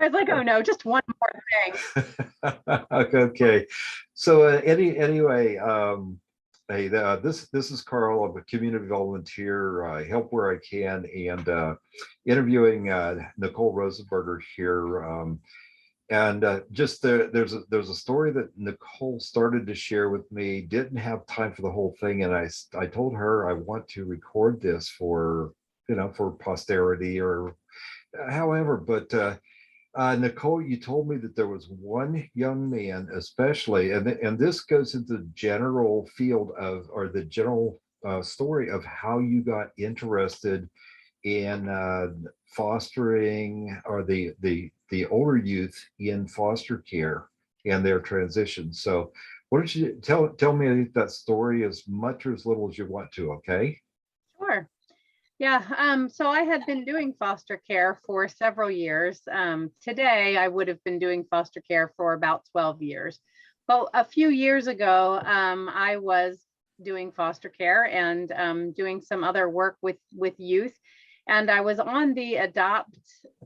I was like, oh no, just one more thing. Okay. So anyway, hey, this is Carl. I'm a community volunteer. I help where I can, and interviewing Nicole Rosenberger here. And just there's a story that Nicole started to share with me. Didn't have time for the whole thing, and I told her I want to record this for for posterity or however. But Nicole, you told me that there was one young man, especially, and this goes into the general field of, or the general story of how you got interested in fostering, or the older youth in foster care and their transition. So, why don't you tell me that story as much or as little as you want to? Okay. Sure. Yeah, so I had been doing foster care for several years. Today, I would have been doing foster care for about 12 years. But a few years ago, I was doing foster care and doing some other work with youth. And I was on the Adopt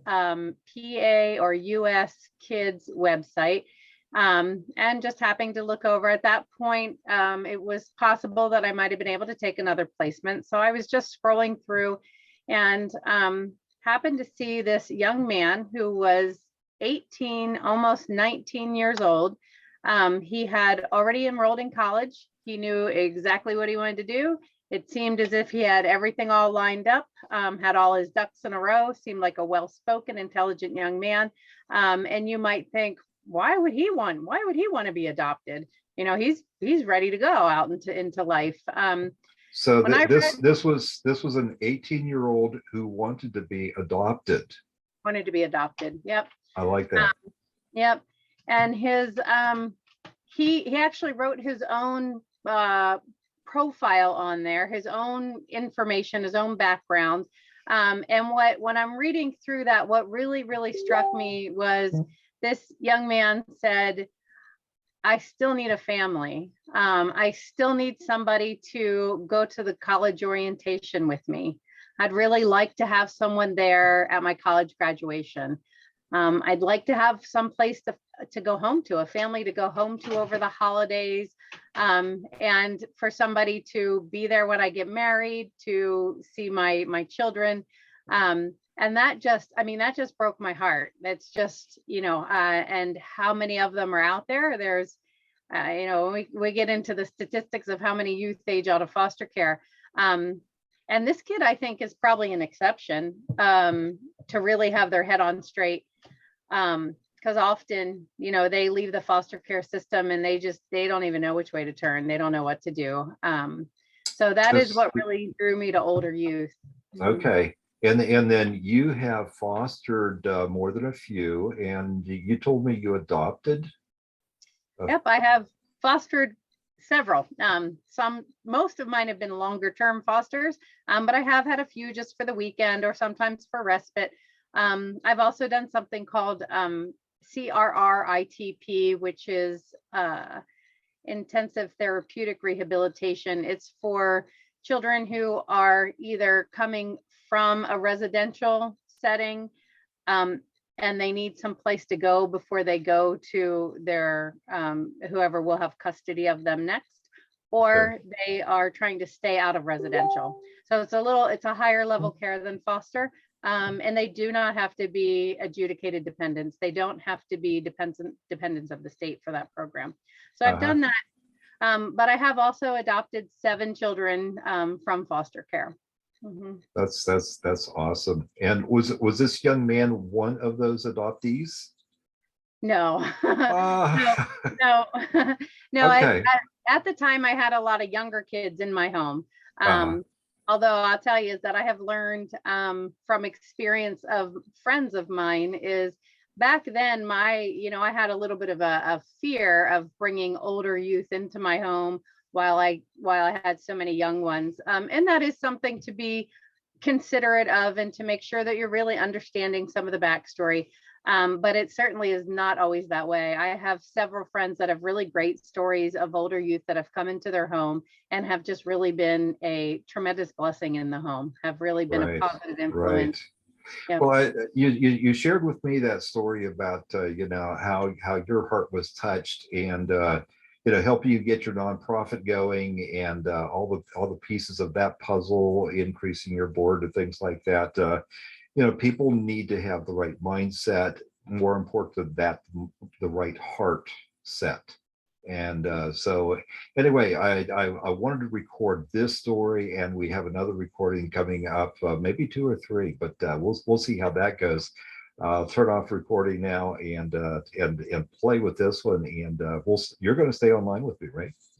PA or US Kids website, and just happening to look over at that point. It was possible that I might have been able to take another placement. So I was just scrolling through and happened to see this young man who was 18, almost 19 years old. He had already enrolled in college. He knew exactly what he wanted to do. It seemed as if he had everything all lined up, had all his ducks in a row, seemed like a well-spoken, intelligent young man. And you might think, why would he want to be adopted? You know, he's ready to go out into life. So this was an 18-year-old who wanted to be adopted. Wanted to be adopted. Yep. I like that. Yep. And his he actually wrote his own profile on there, his own information, his own background. And when I'm reading through that, what really struck me was this young man said, I still need a family. I still need somebody to go to the college orientation with me. I'd really like to have someone there at my college graduation. I'd like to have some place to go home to, a family to go home to over the holidays, and for somebody to be there when I get married, to see my children. And that just broke my heart. That's just, and how many of them are out there? There's, we get into the statistics of how many youth age out of foster care. And this kid, I think, is probably an exception to really have their head on straight. Because often, they leave the foster care system and they don't even know which way to turn. They don't know what to do. So that is what really drew me to older youth. Okay. And then you have fostered more than a few, and you told me you adopted. Yep, I have fostered several. Most of mine have been longer term fosters, but I have had a few just for the weekend or sometimes for respite. I've also done something called CRRITP, which is intensive therapeutic rehabilitation. It's for children who are either coming from a residential setting, and they need some place to go before they go to their whoever will have custody of them next, or they are trying to stay out of residential. So it's a higher level care than foster. And they do not have to be adjudicated dependents. They don't have to be dependents of the state for that program. So I've done that. But I have also adopted 7 children from foster care. Mm-hmm. That's awesome. And was this young man one of those adoptees? No. No. Okay. At the time, I had a lot of younger kids in my home. Although I'll tell you is that I have learned from experience of friends of mine is back then I had a little bit of a fear of bringing older youth into my home while I had so many young ones. And that is something to be considerate of and to make sure that you're really understanding some of the backstory. But it certainly is not always that way. I have several friends that have really great stories of older youth that have come into their home and have just really been a tremendous blessing in the home, have really been a positive influence. Yeah. Well, you shared with me that story about how your heart was touched and helping you get your nonprofit going and all the pieces of that puzzle, increasing your board and things like that. People need to have the right mindset. More important than that, the right heart set. And so anyway, I wanted to record this story, and we have another recording coming up, maybe 2 or 3, but we'll see how that goes. Turn off recording now and play with this one, and you're going to stay online with me, right?